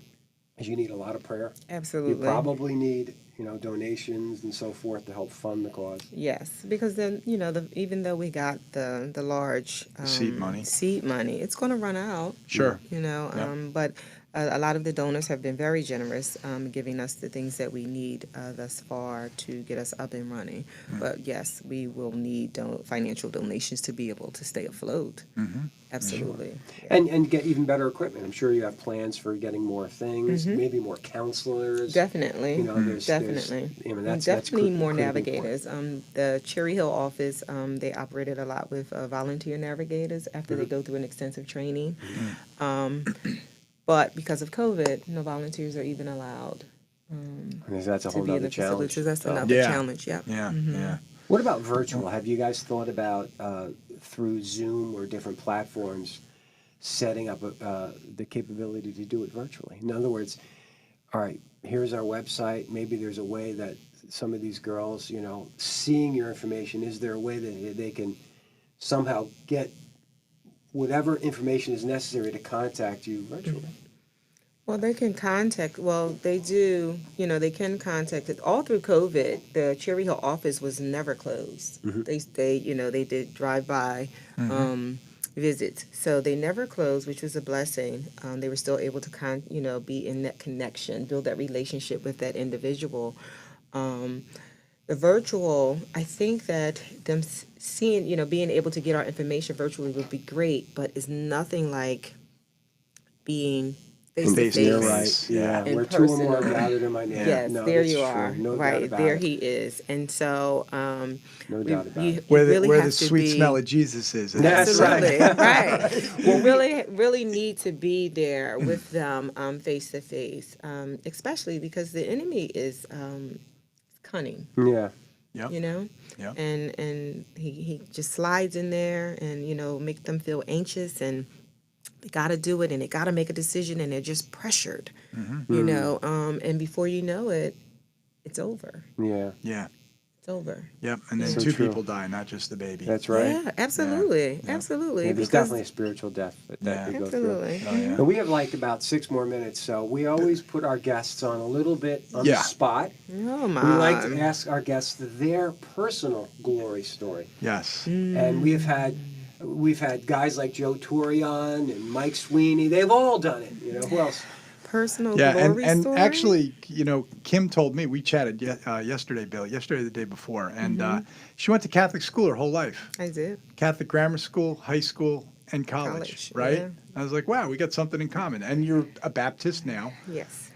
is you need a lot of prayer. Absolutely. You probably need donations and so forth to help fund the cause. Yes, because then even though we got the large seed money, it's going to run out. Sure. But a lot of the donors have been very generous, giving us the things that we need thus far to get us up and running. But yes, we will need financial donations to be able to stay afloat. Absolutely. Sure. And get even better equipment. I'm sure you have plans for getting more things, maybe more counselors. Definitely. Definitely. That's definitely more critically navigators. The Cherry Hill office, they operated a lot with volunteer navigators after they go through an extensive training. But because of COVID, no volunteers are even allowed. That's a whole other challenge. That's another challenge. Yep. Yeah. What about virtual? Have you guys thought about through Zoom or different platforms setting up the capability to do it virtually? In other words, all right, here's our website. Maybe there's a way that some of these girls, seeing your information, is there a way that they can somehow get whatever information is necessary to contact you virtually? Well, they can contact, they do, they can contact it. All through COVID, the Cherry Hill office was never closed. They did drive-by visits. So they never closed, which was a blessing. They were still able to, be in that connection, build that relationship with that individual. The virtual, I think that them seeing, being able to get our information virtually would be great, but it's nothing like being face-to-face. You're right. Yeah. Where two or more are gathered in my name. Yes, No, there that's you true. are. No doubt Right, about there it. he is. And so No doubt about it. Where really the sweet smell of Jesus is. Absolutely, right. We really need to be there with them face-to-face, especially because the enemy is cunning. Yeah. Yep. Yep. And he just slides in there and make them feel anxious, and they got to do it, and they got to make a decision, and they're just pressured. And before you know it, it's over. Yeah. It's over. Yep. And then So two true. people die, not just the baby. That's right. Yeah, absolutely. Absolutely. Yeah, there's definitely a spiritual death that we go through. Absolutely. Oh, yeah. And we have like about 6 more minutes, so we always put our guests on a little bit on the spot. Oh, We my. like to ask our guests their personal glory story. Yes. And we've had guys like Joe Turion and Mike Sweeney. They've all done it. Who else? Personal glory and story? actually, Kim told me, we chatted yesterday, Bill, the day before, and she went to Catholic school her whole life. I did. Catholic grammar school, high school, and college, right? Yeah. I was like, wow, we got something in common. And you're a Baptist now. Yes.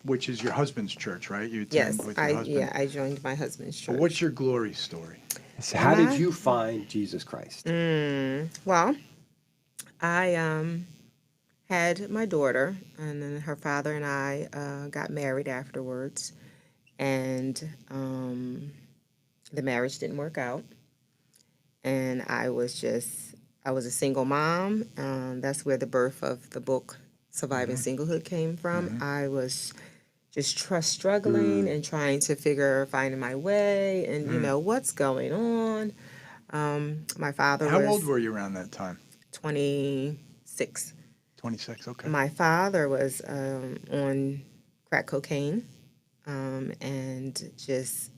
Which is your husband's church, right? You attend Yes. with your husband. I joined my husband's church. But what's your glory story? So how did you find Jesus Christ? Well, I had my daughter, and then her father and I got married afterwards, and the marriage didn't work out, and I was a single mom. That's where the birth of the book Surviving Singlehood came from. I was just struggling and trying to finding my way, and what's going on. My father How was old were you around that time? 26. 26, okay. My father was on crack cocaine, and just,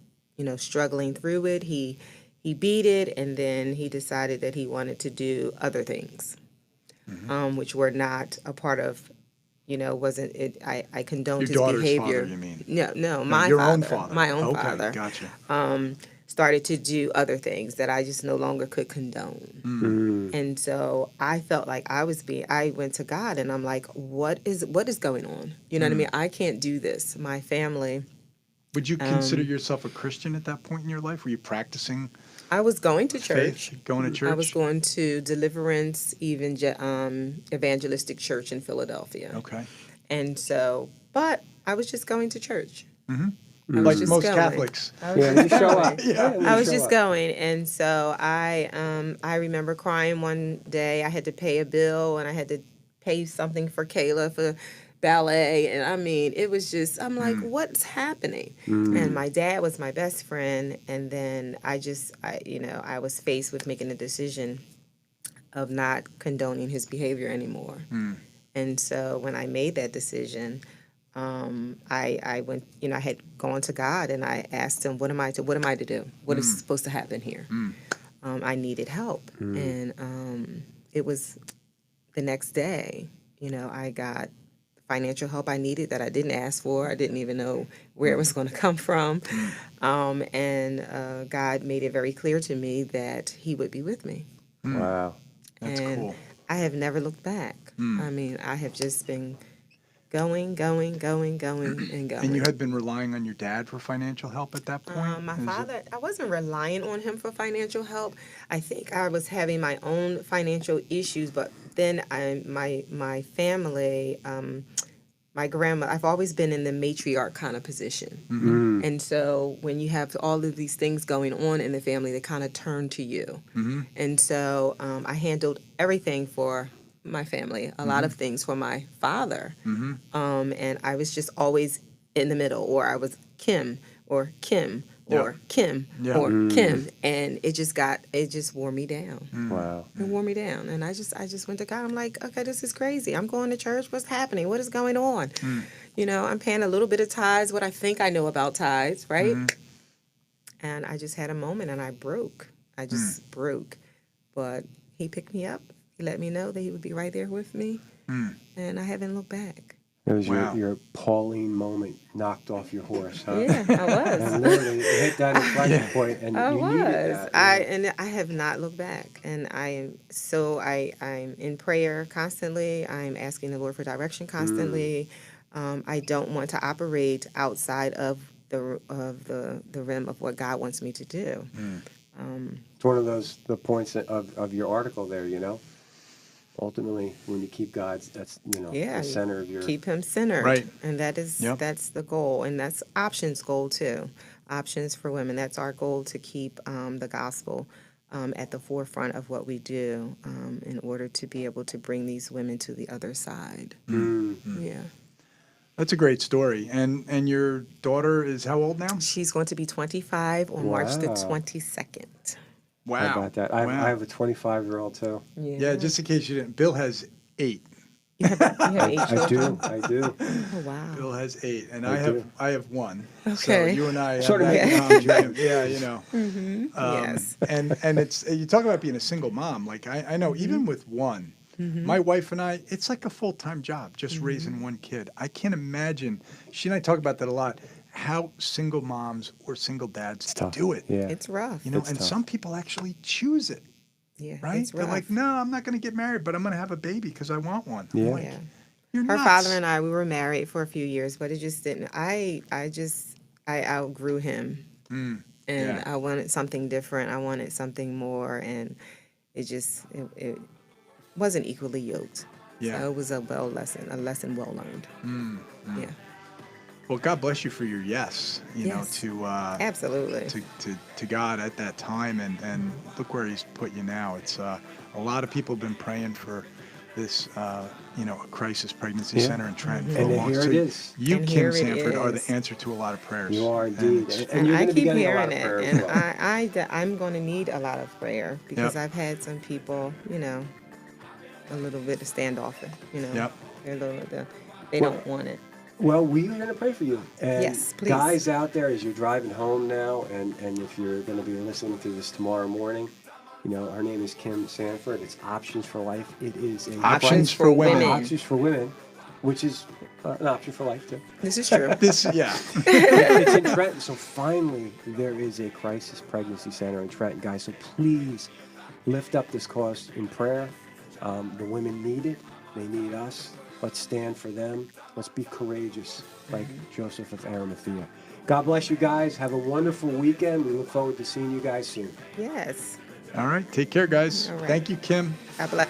struggling through it. He beat it, and then he decided that he wanted to do other things, which were not a part of, wasn't it. I condoned Your his daughter's behavior. father, you mean? No, my your father, own father. my own Okay, father. gotcha. Started to do other things that I just no longer could condone. And so I felt like I went to God, and I'm like, what is going on? You know what I mean? I can't do this. My family. Would you consider yourself a Christian at that point in your life? Were you practicing? I was going to church. Faith? Going to church? I was going to Deliverance Evangelistic Church in Philadelphia. Okay. And so, but I was just going to church. Like most Catholics. I was just show going. up. Yeah, I was just going, and so I remember crying one day. I had to pay a bill, and I had to pay something for Kayla for ballet, and I mean, it was just, I'm like, what's happening? And my dad was my best friend, and then I was faced with making a decision of not condoning his behavior anymore. And so when I made that decision, I went, I had gone to God, and I asked him, what am I to do? What is supposed to happen here? I needed help. And it was the next day, I got financial help I needed that I didn't ask for. I didn't even know where it was going to come from. And God made it very clear to me that he would be with me. Wow. That's cool. I have never looked back. I mean, I have just been going, and going. And you had been relying on your dad for financial help at that point? My father, I wasn't relying on him for financial help. I think I was having my own financial issues, but then my family, my grandma, I've always been in the matriarch kind of position. And so when you have all of these things going on in the family, they kind of turn to you. And so I handled everything for my family, a lot of things for my father. And I was just always in the middle, or I was Kim, or Kim, or Kim, or Kim. And it just wore me down. Wow. It wore me down. And I just went to God. I'm like, okay, this is crazy. I'm going to church. What's happening? What is going on? I'm paying a little bit of tithes, what I think I know about tithes, right? And I just had a moment, and I broke. I just broke. But he picked me up. He let me know that he would be right there with me. And I haven't looked back. It was your Pauline moment, knocked off your horse, huh? Yeah, I was. And literally, you hit that inflection point, and you needed that. And I have not looked back. And I'm in prayer constantly. I'm asking the Lord for direction constantly. I don't want to operate outside of the rim of what God wants me to do. It's one of the points of your article there, Ultimately, when you keep God's, that's, the center of your... Keep him centered. Right. And that's the goal. And that's Options' goal, too. Options for Women. That's our goal, to keep the gospel at the forefront of what we do in order to be able to bring these women to the other side. Yeah. That's a great story. And your daughter is how old now? She's going to be 25 on March the 22nd. Wow. How about that? I have a 25-year-old, too. Yeah, just in case you didn't. Bill has 8. You have 8 children? I do. Oh, wow. Bill has 8, and I have 1. Okay. So you and I Sort of have that. Yeah, Yes. And it's, you talk about being a single mom. Like, I know, even with one, my wife and I, it's like a full-time job, just raising one kid. I can't imagine, she and I talk about that a lot, how single moms or single dads do it. Yeah. It's rough. And some people actually choose it. Yeah, right? it's They're rough. like, no, I'm not going to get married, but I'm going to have a baby because I want one. Yeah. Like, you're Her nuts. father and I, we were married for a few years, but it just didn't. I outgrew him, and I wanted something different. I wanted something more, and it wasn't equally yoked. Yeah. So it was a lesson well learned. Yeah. Well, God bless you for your yes, to absolutely to God at that time, and look where He's put you now. It's a lot of people have been praying for this, a crisis pregnancy center in Trenton. And here it is. You, and Kim Sanford, are the answer to a lot of prayers. You are indeed, and you're I going to be keep getting a lot hearing of prayer it, as and well. I'm going to need a lot of prayer because I've had some people, a little bit standoffish. Yep. They don't want it. Well, we are going to pray for you. And Yes, please. guys out there, as you're driving home now, and if you're going to be listening to this tomorrow morning, you know, her name is Kim Sanford. It's Options for Life. It is a Options for Women. Options for Women, which is an option for life, too. This is true. It's in Trenton. So finally, there is a crisis pregnancy center in Trenton, guys. So please lift up this cause in prayer. The women need it. They need us. Let's stand for them. Let's be courageous, like Joseph of Arimathea. God bless you guys. Have a wonderful weekend. We look forward to seeing you guys soon. Yes. All right. Take care, guys. All right. Thank you, Kim. God bless.